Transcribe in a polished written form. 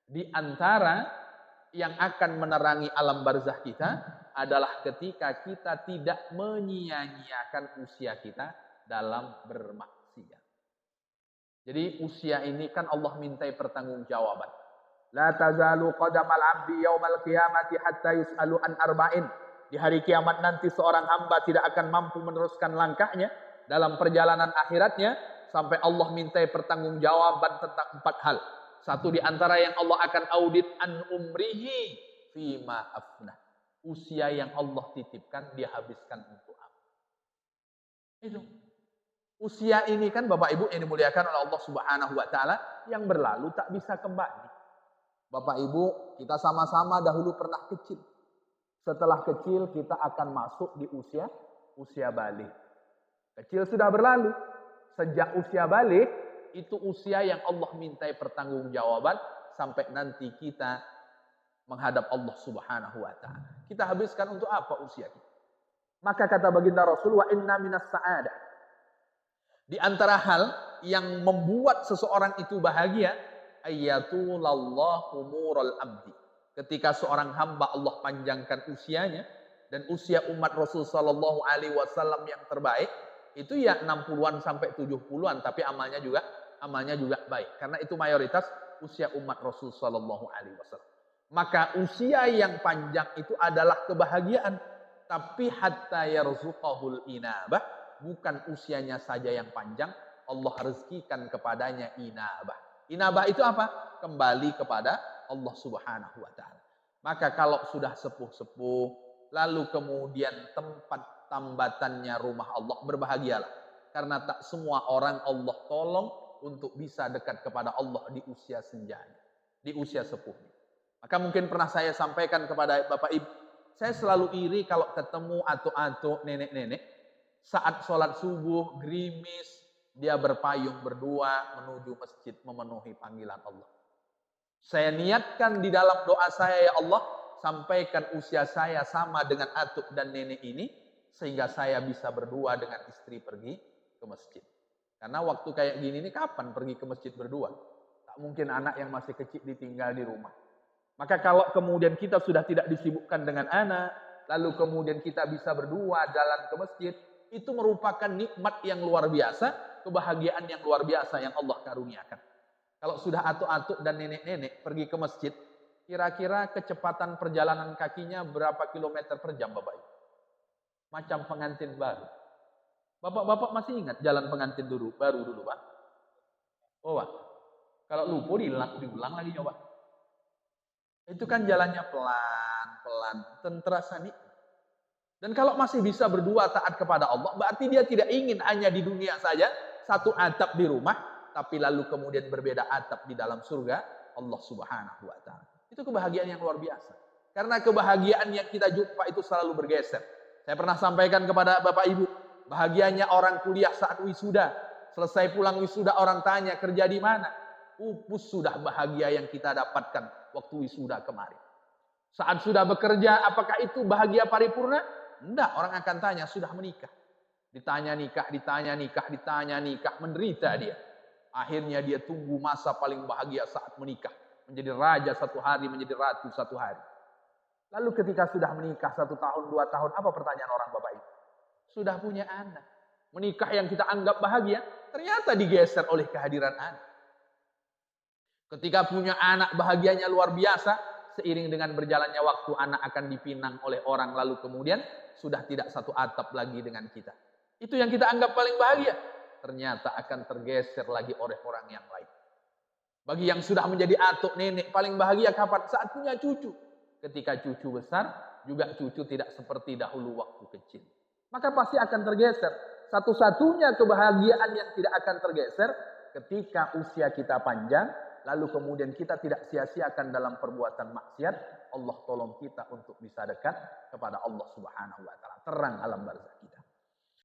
Di antara yang akan menerangi alam barzah kita adalah ketika kita tidak menyia-nyiakan usia kita dalam bermaksiat. Jadi usia ini kan Allah mintai pertanggungjawaban. La tazalu qadamal abdi yaumal qiyamati hatta yus'alu an arba'in. Di hari kiamat nanti seorang hamba tidak akan mampu meneruskan langkahnya dalam perjalanan akhiratnya sampai Allah mintai pertanggungjawaban tentang 4 hal. Satu di antara yang Allah akan audit an umrihi fima afnah. Usia yang Allah titipkan dia habiskan untuk apa? Itu. Usia ini kan Bapak Ibu yang dimuliakan oleh Allah Subhanahu wa taala yang berlalu tak bisa kembali. Bapak Ibu, kita sama-sama dahulu pernah kecil. Setelah kecil kita akan masuk di usia balik. Kecil sudah berlalu. Sejak usia balik, itu usia yang Allah mintai pertanggungjawaban sampai nanti kita menghadap Allah Subhanahu wa taala. Kita habiskan untuk apa usia kita? Maka kata baginda Rasul, wa inna minas sa'adah. Di antara hal yang membuat seseorang itu bahagia, ayatulallahu umurul abdi. Ketika seorang hamba Allah panjangkan usianya, dan usia umat Rasul sallallahu alaihi wasallam yang terbaik itu ya 60-an sampai 70-an, tapi amalnya juga baik. Karena itu mayoritas usia umat Rasul sallallahu alaihi wasallam. Maka usia yang panjang itu adalah kebahagiaan, tapi hatta yarzuqahul inabah, bukan usianya saja yang panjang, Allah rezekikan kepadanya inabah. Inabah itu apa? Kembali kepada Allah Subhanahu wa taala. Maka kalau sudah sepuh-sepuh, lalu kemudian tempat tambatannya rumah Allah, berbahagialah. Karena tak semua orang Allah tolong untuk bisa dekat kepada Allah di usia senjanya, di usia sepuhnya. Maka mungkin pernah saya sampaikan kepada Bapak Ibu, saya selalu iri kalau ketemu atuk-atuk, nenek-nenek, saat sholat subuh, gerimis, dia berpayung berdua menuju masjid memenuhi panggilan Allah. Saya niatkan di dalam doa saya, ya Allah, sampaikan usia saya sama dengan atuk dan nenek ini, sehingga saya bisa berdua dengan istri pergi ke masjid. Karena waktu kayak gini ini kapan pergi ke masjid berdua? Tak mungkin anak yang masih kecil ditinggal di rumah. Maka kalau kemudian kita sudah tidak disibukkan dengan anak, lalu kemudian kita bisa berdua jalan ke masjid, itu merupakan nikmat yang luar biasa, kebahagiaan yang luar biasa yang Allah karuniakan. Kalau sudah atuk-atuk dan nenek-nenek pergi ke masjid, kira-kira kecepatan perjalanan kakinya berapa kilometer per jam, Bapak Ibu? Macam pengantin baru. Bapak-bapak masih ingat jalan pengantin baru dulu, Pak? Oh, Pak. Kalau lupa diulang lagi coba. Itu kan jalannya pelan-pelan, terasa nikmat. Dan kalau masih bisa berdua taat kepada Allah, berarti dia tidak ingin hanya di dunia saja, satu atap di rumah, tapi lalu kemudian berbeda atap di dalam surga Allah Subhanahu wa taala. Itu kebahagiaan yang luar biasa. Karena kebahagiaan yang kita jumpa itu selalu bergeser. Saya pernah sampaikan kepada Bapak Ibu, bahagianya orang kuliah saat wisuda. Selesai pulang wisuda orang tanya, kerja di mana? Upus sudah bahagia yang kita dapatkan waktu wisuda kemarin. Saat sudah bekerja, apakah itu bahagia paripurna? Enggak, orang akan tanya, sudah menikah. Ditanya nikah, menderita dia. Akhirnya dia tunggu masa paling bahagia saat menikah. Menjadi raja satu hari, menjadi ratu satu hari. Lalu ketika sudah menikah 1 tahun, 2 tahun, apa pertanyaan orang Bapak Ibu? Sudah punya anak. Menikah yang kita anggap bahagia, ternyata digeser oleh kehadiran anak. Ketika punya anak bahagianya luar biasa, seiring dengan berjalannya waktu anak akan dipinang oleh orang, lalu kemudian sudah tidak satu atap lagi dengan kita. Itu yang kita anggap paling bahagia, ternyata akan tergeser lagi oleh orang yang lain. Bagi yang sudah menjadi atuk nenek, paling bahagia kapan? Saat punya cucu. Ketika cucu besar, juga cucu tidak seperti dahulu waktu kecil. Maka pasti akan tergeser. Satu-satunya kebahagiaan yang tidak akan tergeser ketika usia kita panjang, lalu kemudian kita tidak sia-siakan dalam perbuatan maksiat, Allah tolong kita untuk bisa dekat kepada Allah Subhanahu wa taala. Terang alam barzah kita.